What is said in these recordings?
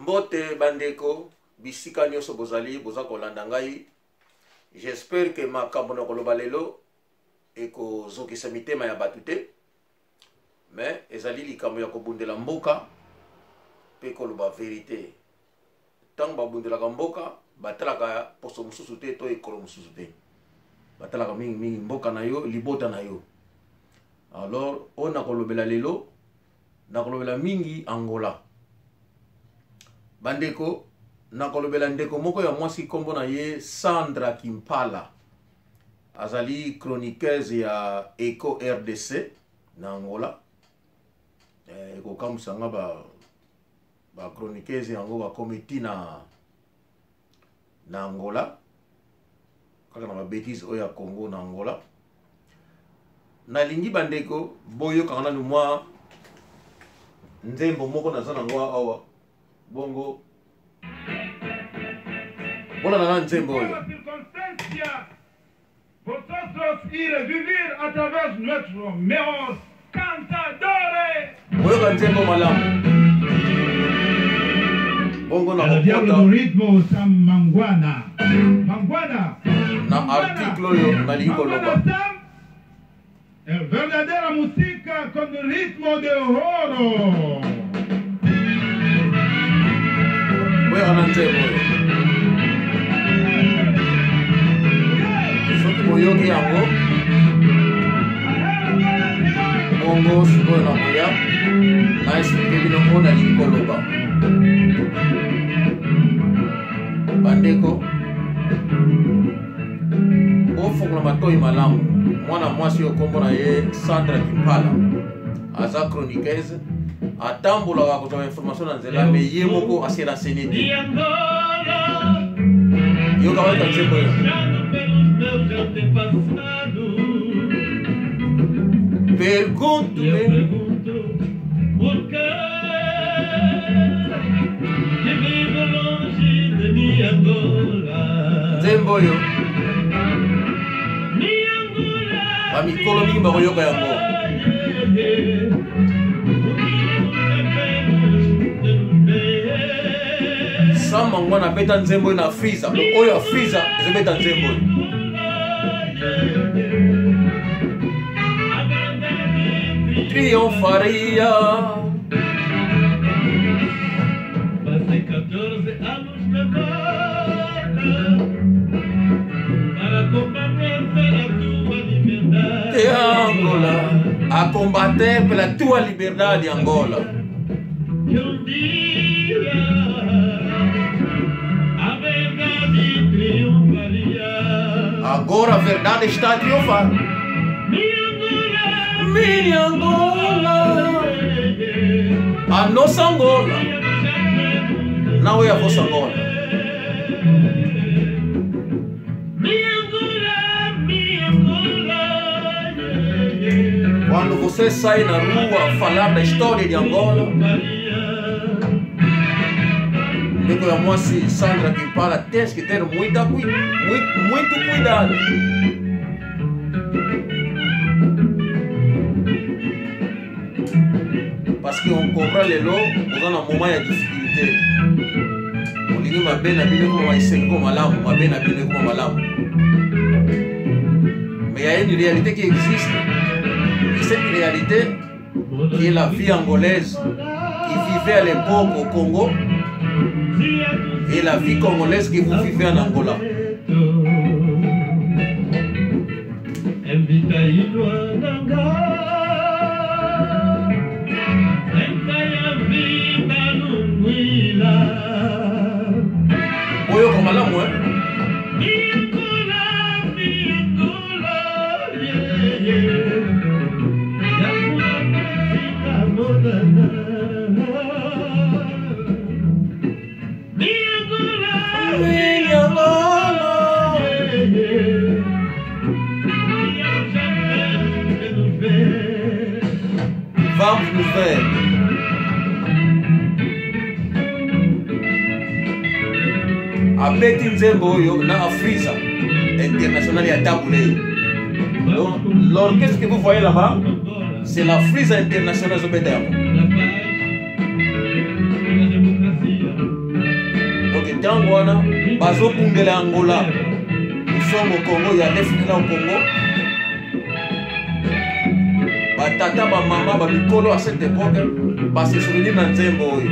Mbote bandeko, bisika nyoso bozali, boza kolanda ngai. J'espère que makambo na koloba lelo eko zokisa mitema ya batute. Mais ezali likambo ya kobundela mboka pe koloba vérité. Tant babundelaka mboka, batalaka poso mususu te to ekolo mususu te. Batalaka mingi mboka na yo, libota na yo. Alors, on a kolobela lelo, na kolobela mingi Angola. Bandeko, na kolobela ndeko moko ya mwasi kombo na ye Sandra Kimpala. Azali chroniqueuse ya Eco RDC na Angola. Eko kamusanga ba chroniqueuse yango ba komiti na Angola. Kaka na ba bêtise oya Congo na Angola. Na lingi bandeko boyo kanga na mwa nzembo moko na zana ngo awa bongo bona na nzembo oyo vosotros ir a vivir a través nuestro mejor cantadores boyo ka nzembo malamu bongo na el diablo kokota do ritmo Sam Mangwana na article oyo na lingi koloba es verdadera música con ritmo de oro. Voy a ganar nzembo oyo soki boyoki yango bongo sikoyo na koya na explike bino mpo nalingi koloba bandeko bofongola matoi malamu mwana mwasi oyo kombo na ye Sandra Kimpala aza chroniqueuse atambolaka kozwa information na nzela me ye moko ase renseigne te yoka waka nzembo oyo pergunto-me nzembo oyo bamikolo mingi bakoyoka yango Samangwana beta nzembo oyo na Fiza oyo Fiza ezobeta nzembo oyo triunfaria Hace 14 años me falta para combater pela tua liberdade de Angola a combater pela tua liberdade Angola que dia a verdade triunfaria. agora a verdade está a triunfar minha Angola a nossa Angola não é a vossa Angola. Quando você sai na rua falar da história de Angola, digo a moça Sandra Kimpala, tens que ter muito cuidado. Parce qu'on comprend les lots, on a un moment de difficulté. On dit que ma belle n'a bien comme un comme malamu, ma belle n'a bien comme malamu. Mais il y a une réalité qui existe. Et cette réalité, qui est la vie angolaise, qui vivait à l'époque au Congo, et la vie congolaise que vous vivez en Angola. Oyo comme malamu, hein? Vamos nos ver. A beti nzembo oyo na Afriza international ya Tabule. L'orchestre que vous voyez là-bas, c'est la Afriza international Zobedemo. ntango wana bazokungela Angola musongo Congo ya lefina au Congo batata bamama babikolo à cette époque base souvenir na nzembo oyo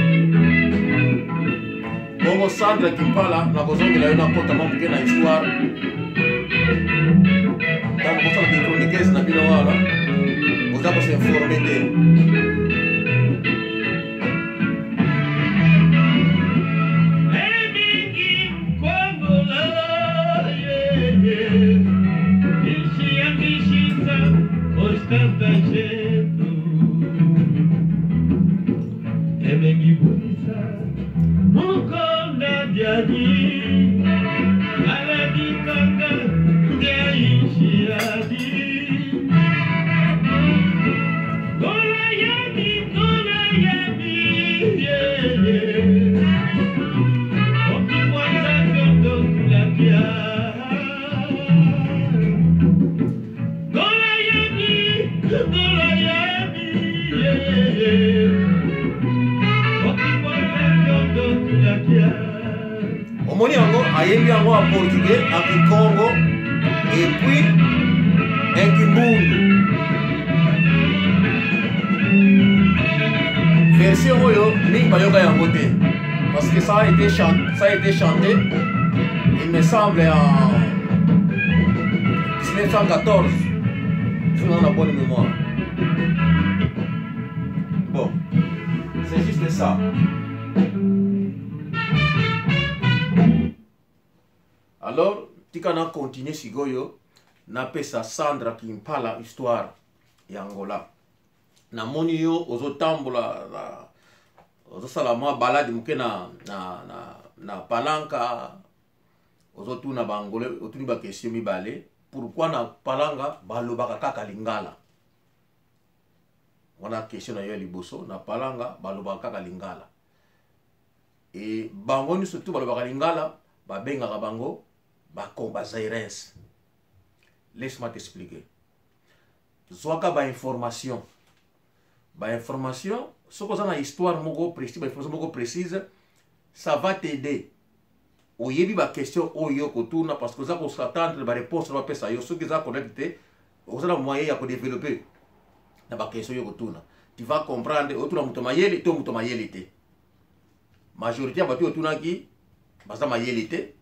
bongo Sandra Kimpala na kozongela yo na kota mamuke na histoire ntango kosala bichroniqueuse na bino wana oza kosinforme te. Omoni yango ayembi yango en portugais, en Kikongo et puis en Kimbundu. Version oyo mingi bayoka yango te parce que ça a été chanté il me semble en 1914 si on a la bonne mémoire. Bon, c'est juste ça. Alors, tikana continue sigoyo na pesa Sandra Kimpala histoire ya Angola. Na moni yo ozotambola ozosala mwa balade muke na palanka ozotuna bangole otuni ba question mibale pourquoi na palanga balobaka kaka lingala. Wana question na yo liboso na palanga balobaka kaka lingala. Et bango ni surtout balobaka lingala babengaka bango Bakomba Zairens. Laisse-moi t'expliquer. Zoaka ba information. Ba information, ce qu'on a une histoire moko précise, ba information moko précise, ça va t'aider. Au yebi ba question oyo ko tourna parce que ça qu'on s'attendre ba réponse va pesa yo, ce que ça connecté, on a moyen ya ko développer. Na ba question yo ko tourna. Tu vas comprendre autour muto mayele to muto mayele té. Majorité ba to tourna ki basa mayele té.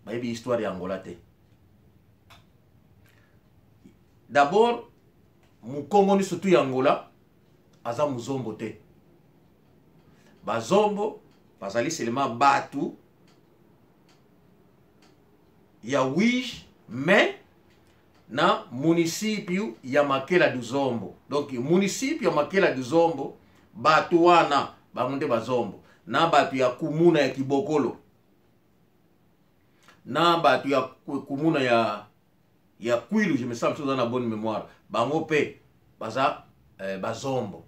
Bayebi histoire ya Angola te. D'abord, Mukongo ni surtout ya Angola aza muzombo te. Bazombo bazali seulement batu ya Wish mais na municipio ya Makela du Zombo. Donc municipio ya Makela du Zombo batu wana bangunde bazombo na batu ya Kumuna ya Kibokolo na batu ya Kumuna ya Kwilu, je me sens dans la bonne mémoire, bango pe baza bazombo.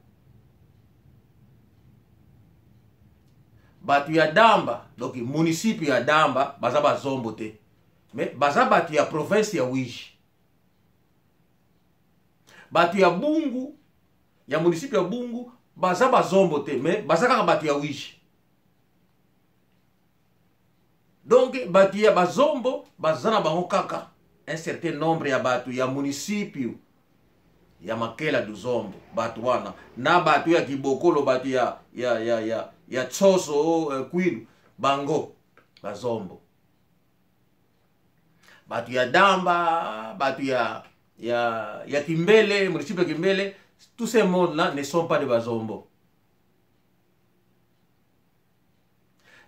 Batu ya Damba, donc municipio ya Damba baza bazombo te, mais baza batu ya province ya Wish. Batu ya Bungu ya municipio ya Bungu baza bazombo te, mais baza kaka batu ya Wish. Donc batu ya bazombo bazana bango kaka un certain nombre ya batu ya municipio ya Makela du Zombo batu wana na batu ya Kibokolo batu ya Tsoso Kwilu bango bazombo. Batu ya Damba batu ya Kimbele municipio ya Kimbele, tous ces mondes là ne sont pas des bazombo.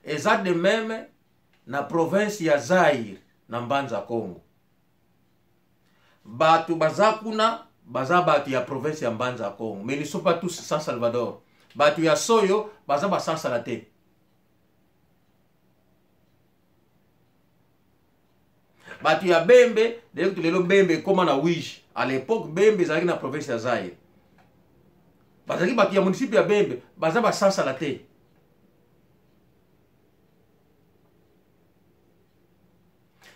Et ça de même na province ya Zaire na Mbanza Congo. Batu bazakuna baza batu ya province ya Mbanza Congo, mais ils ne sont pas tous San Salvador. Batu ya Soyo baza ba San Salate. Batu ya Bembe, d'ailleurs lelo Bembe comme na Wish. À l'époque Bembe zaki na province ya Zaire. Bazaki batu ya municipio ya Bembe baza ba San Salate.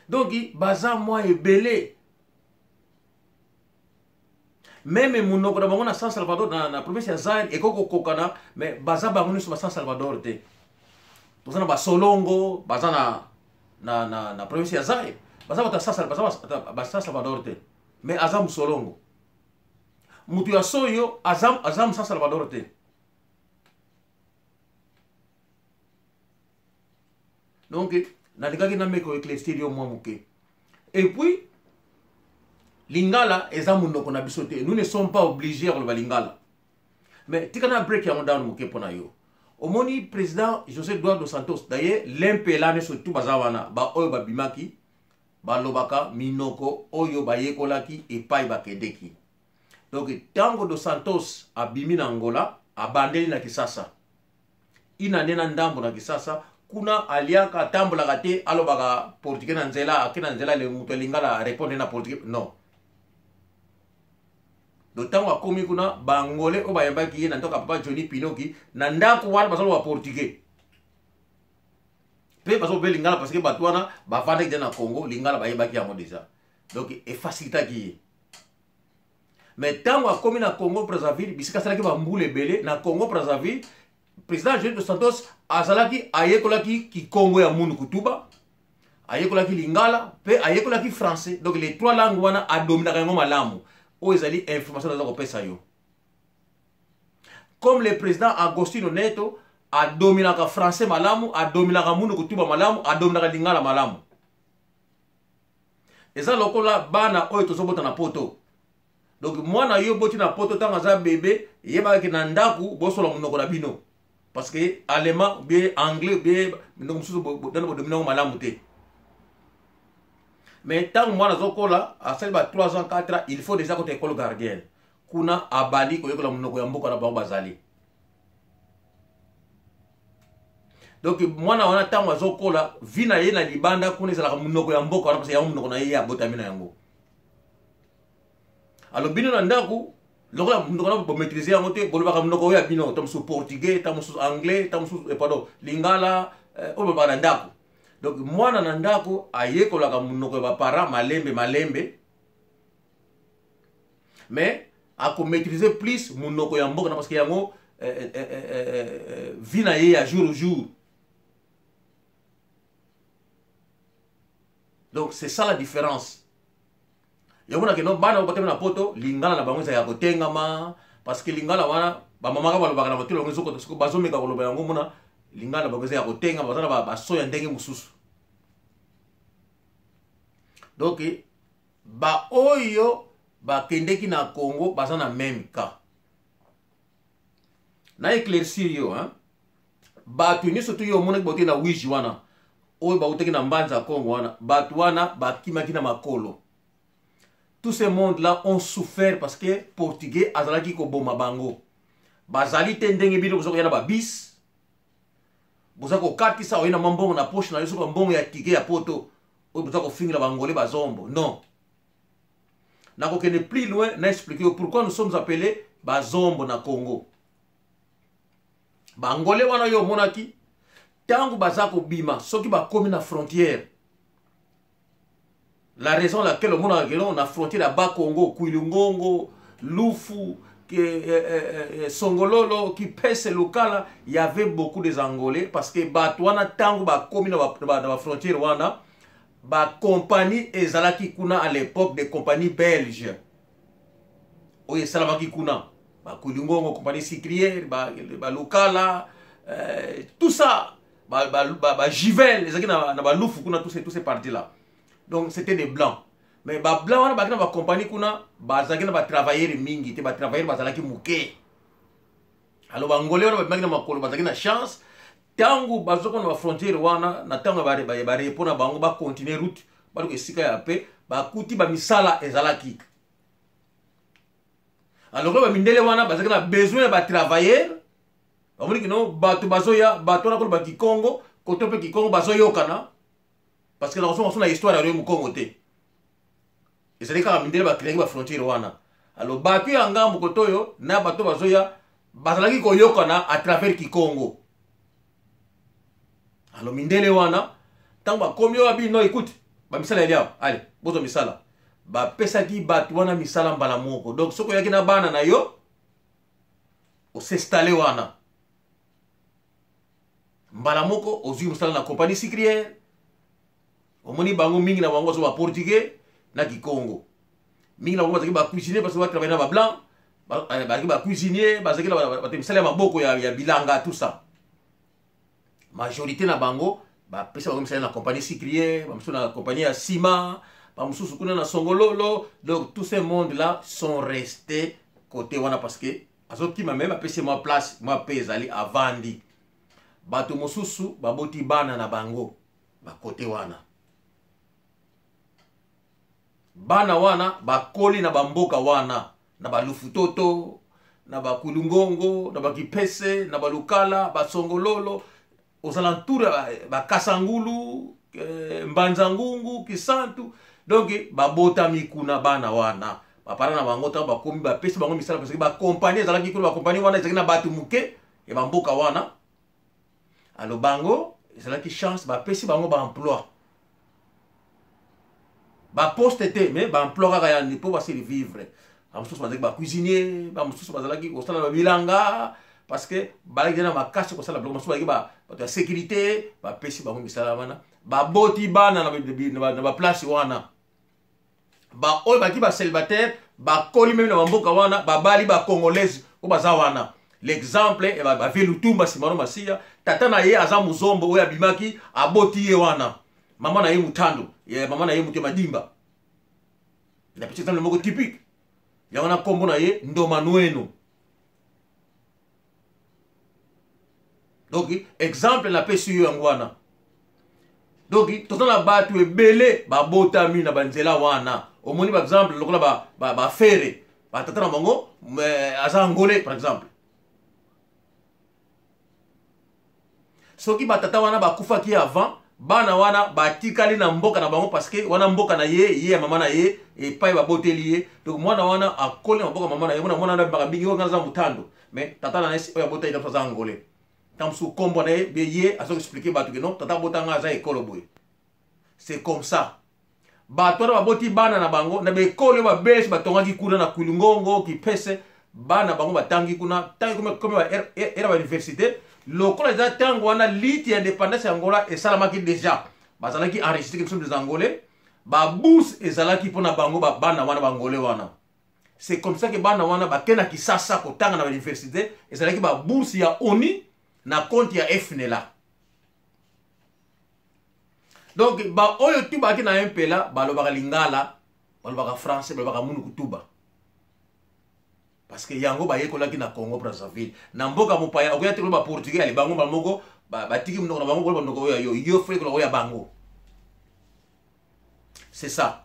Donc, baza moi ebele. Même munoko na bango na San Salvador na province ya Zaire ekoko kokana, mais baza bango ni San Salvador te. tozana ba Solongo bazana na province ya Zaire bazaba tasasa bazaba Salvador te mais azam Solongo mutu ya soyo azam sa Salvador te. Donc nalingaki na meko éclaircir yo mwa muke. Et puis Lingala eza munoko na biso te. Nous ne sommes pas obligés à Lingala. Mais tikana break ya down muke pona yo. Omoni président José Eduardo Santos d'ailleurs l'impelane surtout bazawana ba oyo babimaki ba lobaka minoko oyo bayekolaki epai bakedeki. Donc tango dos Santos abimi na Angola abandeli na Kisasa. Ina nena ndambo na Kisasa kuna aliaka tambola kate alobaka portugais na nzela akina nzela le mutu Lingala répondre na portugais non. D'autant akomi kuna bangole o bayambaki ye na ntoka papa Johnny Pinoki na ndako wana basalo wa portugais pe baso be Lingala parce que batwana ba fande na Congo Lingala bayambaki yango déjà donc e facilita ki mais tango akomi na Congo Brazzaville bisika salaki ba mbule belé na Congo Brazzaville président José dos Santos azalaki ayekolaki ki Congo ya mundu kutuba ayekolaki Lingala pe ayekolaki français donc les trois langues wana adominaka yango malamu. Ezali information dans pesa yo. Comme le président Agostino Neto a dominé le français malamu, a dominé le mundu kutuba malamu, a dominé le Lingala malamu. Eza lokola bana oyo tozobota na poto. Donc moi na yo boti na poto tanga za bébé, yeba ki na ndaku bosola munoko na bino. Parce que allemand bien anglais bien ndoko mususu bo dominer malamu te. Mais tant que moi, à 3 ans, 4 ans, il faut déjà que tu école gardienne. Kuna abali ko yekola munoko ya mboka na bango bazali. Donc moi na wana tango azokola vina ye na libanda kuna ezala munoko ya mboka wana parce ya munoko na ye ya botamina yango. Alors bino na ndaku lokola munoko na bo maîtriser yango te bolobaka munoko ya bino tam su portugais, tam su anglais, tam su pardon, Lingala o ba na ndaku. Donc moi na ndako ayekolaka munoko ba para malembe mais a maîtriser plus munoko ya mboka parce que yango vina ye à jour au jour. Donc c'est ça la différence. Yamona que no bana obatema na poto Lingala na bango ya kotengama parce que Lingala wana ba mama ka balobaka na batelo ngezoko siko bazomeka koloba yango mona Lingala bakoze ya kotenga bazana ba soya ndenge mususu. Donc ba oyo ba kendeki na Congo bazana même cas. Na éclaircir yo hein. Ba tu ni surtout yo mona bote na wiji wana. Oyo ba uteki na mbanza Congo wana. Ba tu wana ba kimaki na makolo. Tous ces mondes là ont souffert parce que portugais azalaki ko boma bango. Bazali tendenge bino bozoko yana ba bis. Bozako katisa oyina mambongo na poche na yusuka mbongo ya tike ya poto oyo bozako fingira bangolé bazombo non. Nako kene plus loin na expliquer pourquoi nous sommes appelés bazombo na Congo. Bangolé wana yo monaki tangu bazako bima soki ba komi na frontière. La raison laquelle on a frontière à bas Congo, Kouilungongo, Lufu, Songololo, qui pèse local, il y avait beaucoup de Angolais parce que Batouana tango ba komi na frontière wana ba compagnie ezalaki kuna à l'époque des compagnies belges. Oye salamaki kuna ba Kouilungongo compagnie sucrière ba Lokala tout ça ba Givel ezaki na ba Lufu kuna tous ces parties là. Donc c'était des blancs. Mais ba blanc wana bakina ba compagnie kuna bazaki na ba travailleurs mingi te ba travailleurs bazalaki muke. Alors ba ngolé wana ba makina makolo bazaki na chance tangu bazoko na ba frontière wana na tango ba répondre bango ba continuer route ba ko esika ya pe ba kuti ba misala ezalaki. Alors ba mindele wana bazaki na besoin ba travailleurs. Ba moni kino bato bazoya bato na ko ba Kikongo koto pe Kikongo bazoyo kana. Parce que la raison c'est une histoire à Rému Congo té. Et c'est quand mindele ba créer ba frontière wana. Alors bato ya ngambo kotoyo na bato bazoya bazalaki koyokana à travers Kikongo. Alors mindele wana tango ba komyo abi no écoute ba misala ya allez bozo misala ba pesaki bato wana misala mbala moko. Donc soko yaki na bana na yo o s'installer wana. mbala moko ozwi mosala na compagnie sucrière omoni bango mingi na bango ba portugais na kikongo mingi na bango bazaki ba cuisinier parce que ba travailler na ba blanc bazaki ba cuisinier bazaki ba misala ya maboko ya bilanga tout ça majorité na bango ba pesa bango misala na compagnie sucrière ba mususu na compagnie ya Sima ba mususu kuna na Songololo. Donc tous ces mondes là sont restés côté wana parce que azoki ma même apesi moi place moi pezali avandi bato mosusu baboti bana na bango ba côté wana bana wana bakoli na bamboka wana na balufutoto na bakulungongo na bakipese na balukala basongololo aux alentours bakasangulu mbanzangungu kisantu. Donc babota mikuna bana wana bapara na bango ta bakomi bapesi bango misala parce que ba compagnie ezalaki kuna ba compagnie wana ezalaki na bato muke e bamboka wana alo bango ezalaki chance bapesi bango ba emploi ba poste te mais ba emploi kaka ya nipo ba se vivre bamosusu bazalaki ba cuisinier bamosusu bazalaki kosala ba bilanga parce que balaki na makasi kosala biloko mosusu bazalaki bato ya sécurité bapesi bango misala wana baboti bana na ba place wana ba oyo baki ba célibataire bakoli même na bamboka wana babali ba congolaise o baza wana. L'exemple e ba Velutumba Simaro Masia tata na ye aza muzombo oyo abimaki aboti ye wana mama na ye Mutando mama na ye Mutu Madimba na petit temps le moko typique ya wana kombo na ye Ndomanueno. Donc exemple na pesi yo ngwana. Donc tozana batu ebele babotami na banzela wana omoni par exemple lokola ba fere ba tata na bango aza angolais par exemple. Soki batata wana bakufaki avant bana wana batikali na mboka na bango parce que wana mboka na ye mama na ye epai baboteli ye. Donc mwana wana akoli na mboka mama na ye mwana na bakabingi yo ngaza Mutando mais tata na nesi oya boteli na faza angolais tamsu kombo na ye be ye azo expliquer batu que non tata botanga za ekolo boy. C'est comme ça bato wana baboti bana na bango na bekolo ba besi batongaki kuna na kulungongo kipese bana bango batangi kuna tangi comme era ba université lokola za tango wana liti ya indépendance ya Angola esalamaki déjà bazalaki enregistré comme des angolais ba bourse ezalaki pona bango ba bana wana bangolais wana. C'est comme ça que bana wana bakena kisasa kotanga na université ezalaki ba bourse ya ONU na compte ya FNLA. Donc ba oyo tu baki na mpela balobaka lingala balobaka français balobaka munu kutuba parce que yango bayekolaki na Congo Brazzaville na mboka mopaya okoya te ba portugais ali bango balmoko batiki mnoko na bango ba ndoko yo fwe ko ya bango. C'est ça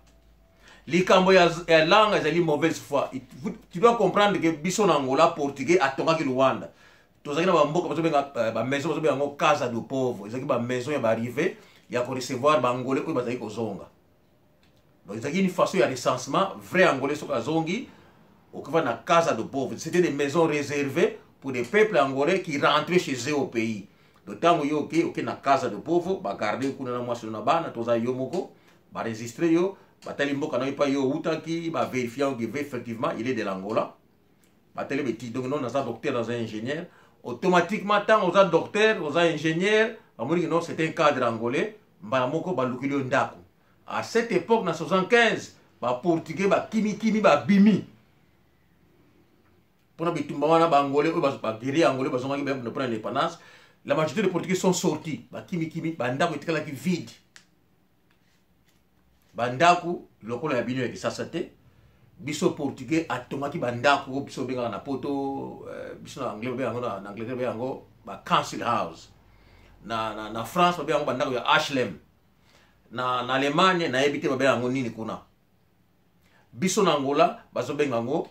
likambo ya langue ezali mauvaise foi. Tu dois comprendre que biso na Angola portugais atongaki Luanda tozaki na bamboka bazobenga ba maison bazobenga ngo casa do pauvre ezaki ba maison ya ba arrivé ya ko recevoir ba angolais ko bazaki kozonga. Donc ezaki une façon ya recensement vrai angolais soka zongi okava na casa de pauvres. C'était des maisons réservées pour des peuples angolais qui rentraient chez eux au pays. Donc tango yo ok na casa de pauvres ba garder kuna na mwasi na bana toza yo moko ba registrer yo batali mboka na pa yo utaki ba vérifiant que effectivement il est de l'Angola batali beti. Donc non na docteur dans un ingénieur automatiquement tant aux docteurs aux ingénieurs amoni non c'est un cadre angolais mbala moko ba lukilo ndako. À cette époque na 75 ba portugais ba kimi ba bimi pour bitumba wana ba angolais ba guerrier angolais ba zonga ba prendre l'indépendance. La majorité des portugais sont sortis ba kimi ba ndako etikala ki vide ba ndako lokola ya bino ya kisasa te biso portugais atomaki ba ndako biso benga na poto biso na anglais be yango na Angleterre be yango ba council house na France ba yango ba ndako ya HLM na Allemagne na ebite ba yango nini kuna biso na Angola bazo benga yango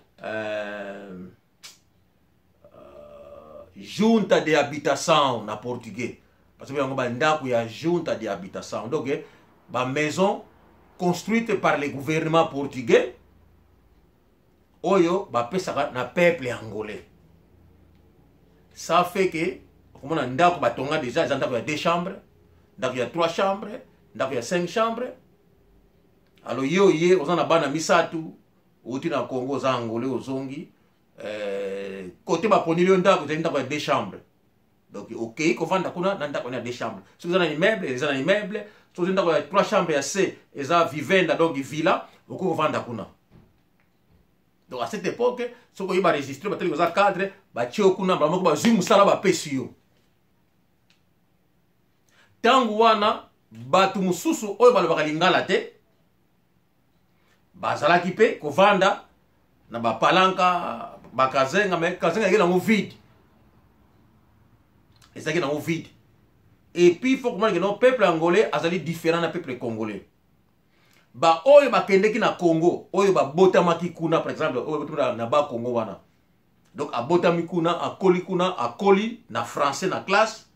junta de habitation na portugais parce que yango ba ndako ya junta de habitation. Donc ba maison construite par le gouvernement portugais oyo ba pesaka na peuple angolais. Ça fait que comme on ndako batonga déjà ndako ya 2 chambres, ndako ya 3 chambres, ndako ya 5 chambres. Alors ye ozana bana misatu uti na Congo za angolais ozongi côté ba ponili ndako ya 2 chambres. Donc ok kovanda kuna na ndako na deux chambres si vous avez un immeuble ils ont un immeuble si vous avez 3 chambres ya C ils ont vivenda donc villa oko kovanda kuna. Donc à cette époque ce qu'on y va enregistrer ba télé za cadre ba tio kuna ba moko ba zimu sala ba pesi yo tangu wana batu mususu oyo balobaka lingala te bazalaki pe kovanda na bapalanka bakazenga me kazenga yeke nango vide ezalaki nango vide. Et puis il faut comprendre que non peuple angolais azali différent na peuple congolais. Ba oyo bakendeki na Congo oyo babotamaki kuna par exemple oyo botamaki na ba Congo wana donc abotami kuna akoli na français na classe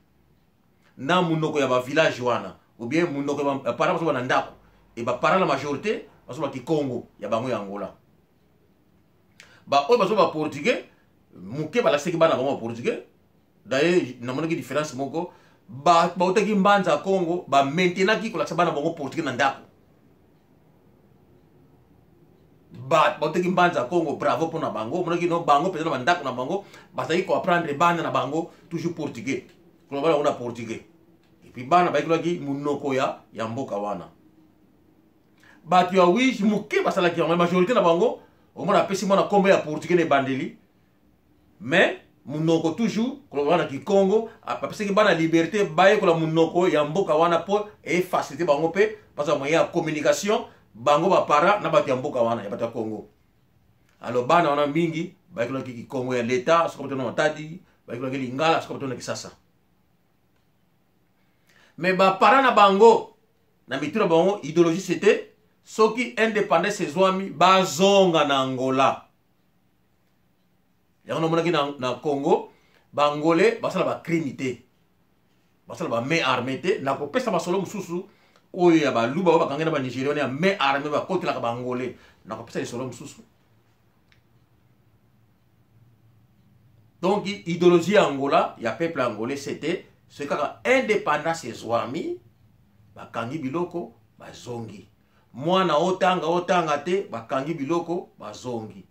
na munoko ya ba village wana ou bien munoko ya parents wana ndako et ba parents la majorité baso ki Congo ya bango ya Angola. Ba oyo baso ba portugais muke bala seki bana bango portugais d'ailleurs na monaki différence moko ba otaki mbanza Congo ba maintenant ki kola bana bango portugais na ndako ba otaki mbanza Congo bravo pona bango monaki no bango peut-être na ndako na bango basaki ko apprendre bana na bango toujours portugais ko bala ona portugais et puis bana ba ki munoko ya mboka wana batu ya wish muke basala ki la majorité na bango au moins apesi mona kombe ya portugais ne bandeli mais munoko toujours ko wana ki Congo apesi ki bana liberté baye ko la munoko ya mboka wana po et faciliter bango pe parce que moyen ya communication bango ba para na batu ya mboka wana ya batu ya Congo. Alors bana wana mingi baye ko ki Congo ya l'état soko tona matadi baye ko ki lingala soko tona kisasa mais ba para na bango na mitura bango idéologie c'était soki indépendance ezwami bazonga na Angola. Yango monaki na Congo bangolais basala ba criminalité basala ba main armée te na ko pesa basolo mususu oyo ya ba luba ba kangena ba Nigeria ya main armée ba kotela ka bangolais na ko pesa lisolo mususu. Donc idéologie Angola ya peuple angolais c'était ce kaka indépendance ezwami bakangi biloko bazongi mwana otanga te bakangi biloko bazongi.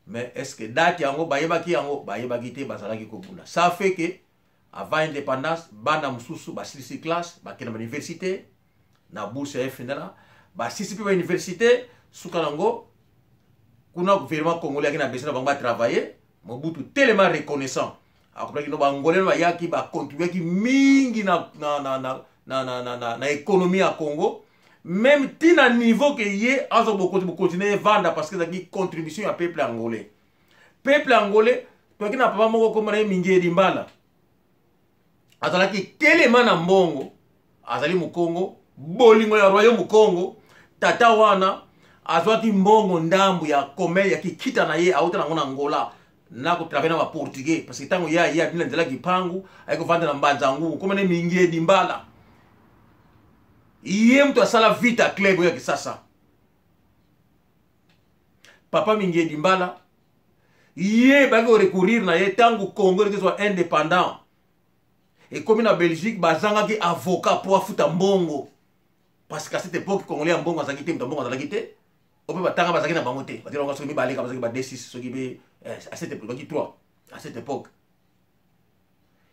Mais est-ce que date yango bayebaki te bazalaki kobuna. Ça fait que avant indépendance bana mususu basilisi classe bakena université na bourse ya FNDA basilisi pe université suka nango kuna gouvernement congolais akina besoin bango ba travailler Mobutu tellement reconnaissant après que no bangolais bayaki ba contribuer ki mingi na économie ya Congo. Même tina niveau que yé azo continuer vendre parce que ça qui contribution à peuple angolais. Peuple angolais, toi qui n'a pas moko comme na mingi dimbala. Azala ki tellement na mbongo, azali mu Congo, bolingo ya royaume mu Congo, tata wana azwaki mbongo ndambu ya komel ya kikita na ye auta na Angola. Na ko travailler na ba portugais parce que tango ya bila ndela kipangu, ayiko vendre na mbanza ngu, comme na mingi dimbala. Iye mtu asala vita club ya kisasa. Papa Mingi Dimbala iye bako recourir na ye tangu Congo qui soit indépendant. Et comme na Belgique bazanga ki avocat pour afuta mbongo. Parce qu'à cette époque congolais mbongo azaki te mbongo azaki te. Ope batanga bazaki na bango te. Batira ngo soki baleka bazaki ba D6 soki be à cette époque qui 3 à cette époque.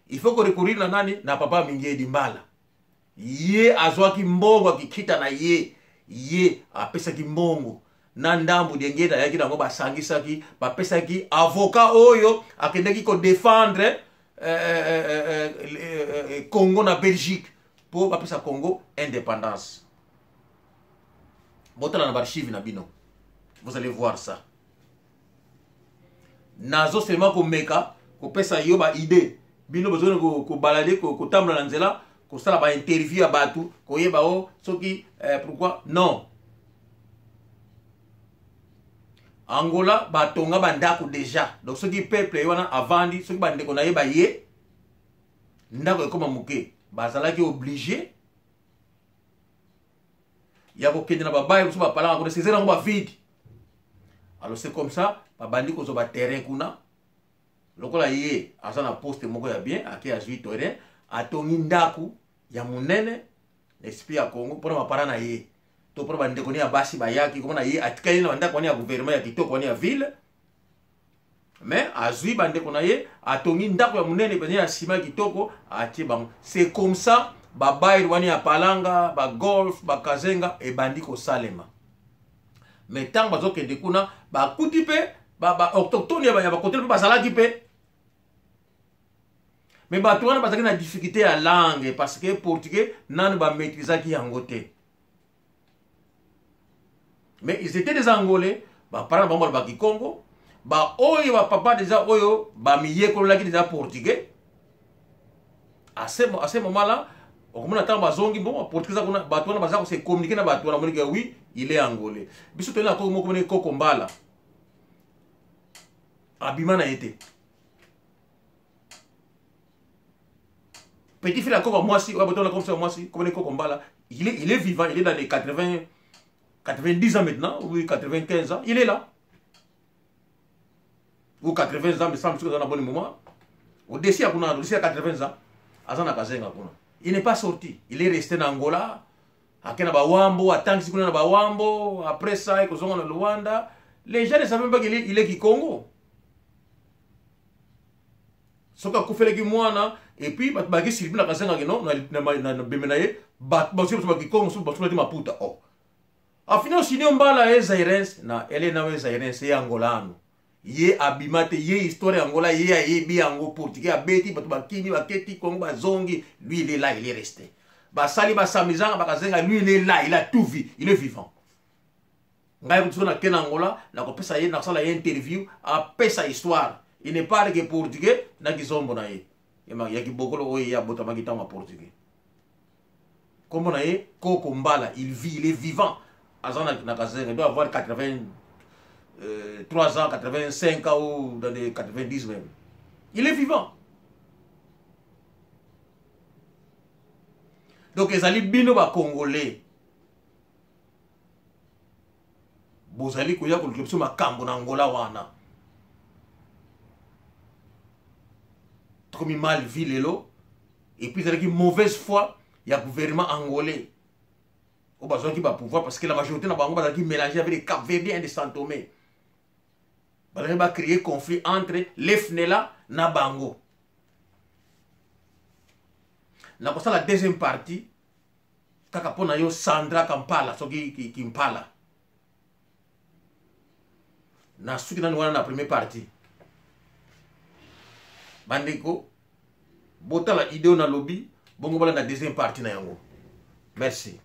Il faut qu'on recourir na nani na Papa Mingi Dimbala. Ye azwaki mbongo akikita na ye apesaki mbongo na ndambu dengeda yaki nango basangisaki bapesaki avocat oyo akendeki ko défendre Congo na Belgique pour bapesa Congo indépendance. Botala na archive na bino, vous allez voir ça. Nazo seulement ko meka ko pesa yo ba idée bino besoin ko balader ko tamla na nzela ko sala ba interview ya batu ko yeba o soki pourquoi non Angola batonga bandako déjà donc soki peuple wana avandi soki bandeko na yeba ye ndako ekoma muke bazalaki obligé ya ko kende na babaye so ba pala ko césaire ngo ba vide. Alors c'est comme ça babandi ko zo ba terrain kuna lokola ye azana poste moko ya bien aki azui terrain atongi ndaku ya munene esprit ya Congo pour mapara na ye to pour bandeko ni ya basi bayaki komona ye atikali na ndako ni ya gouvernement ya kitoko ni ya ville mais azui bande ko na ye atongi ndako ya munene penye ya sima kitoko atie bango. C'est comme ça ba bail wani ya palanga ba golf ba kazenga e bandi ko salema. Mais tant bazo kende kuna ba kuti pe ba autochtone ya ba kote pe bazalaki pe. Mais ba tuana bazaki na difficulté à langue parce que portugais nan ba maîtriser ki yango te. Mais ils étaient des Angolais, ba parents ba ba Congo, ba oyo ba papa déjà oyo ba miye ko laki déjà portugais. À ce moment-là, on commence à attendre bazongi bon portugais kuna ba tuana bazako se communiquer na ba tuana monique oui, il est angolais. Biso tena ko mo ko Kombala. Abimana été. Petit frère encore moi si, comme ça moi si, comme Kombala, il est vivant, il est dans les 90 ans maintenant, oui, 95 ans, il est là. Ou 80 ans, mais ça me semble dans un bon moment. Au-dessus à 80 ans, il n'est pas sorti. Il est resté en Angola, à Kenabawambo, à Tansi Bawambo, après ça, il est au Luanda. Les gens ne savent même pas qu'il est qui Congo. Ce qu'on fait les mois, et puis, il y a des gens qui sont oh. Au final, si on va la Zairens, elle est na Zairens, c'est angolano. Ye abimate, ye histoire angola, ye bi ango portugais, abeti, bakini, baketi, kongo, bazongi, lui il est là, il est resté. Basali, basamizanga, bakazenga, lui il est là, il a tout vu, il est vivant. Ngai kutuso na ken angola, na kopesa ye, na sala ye interview, apesa histoire. Il n'est pas que portugais, na kizombo na ye. Yaki bokolo oye ya botama kitama portugais. Comme on a ye, Koko Mbala, il vit, il est vivant. Il doit avoir 83 ans, 85 ans ou dans les 90 même. Il est vivant. Donc, les alliés bino ba congolais. Bozali kuya kulipso makambo na Angola wana. Comme mal vit lelo. Et puis, il y a une mauvaise foi, il y a un gouvernement angolais. Au besoin qui va pouvoir parce que la majorité n'a pas mélangé avec les Cap-Verdiens et les Saint-Thomé. Il va créer conflit entre les FNELA et Bango. Na kosa la deuxième partie, kakapona yo Sandra Kampala, so qui Mpala. Na suki na wana na première partie. Bandeko, bota la idée na lobby, bongo bala na deuxième partie na yango. Merci.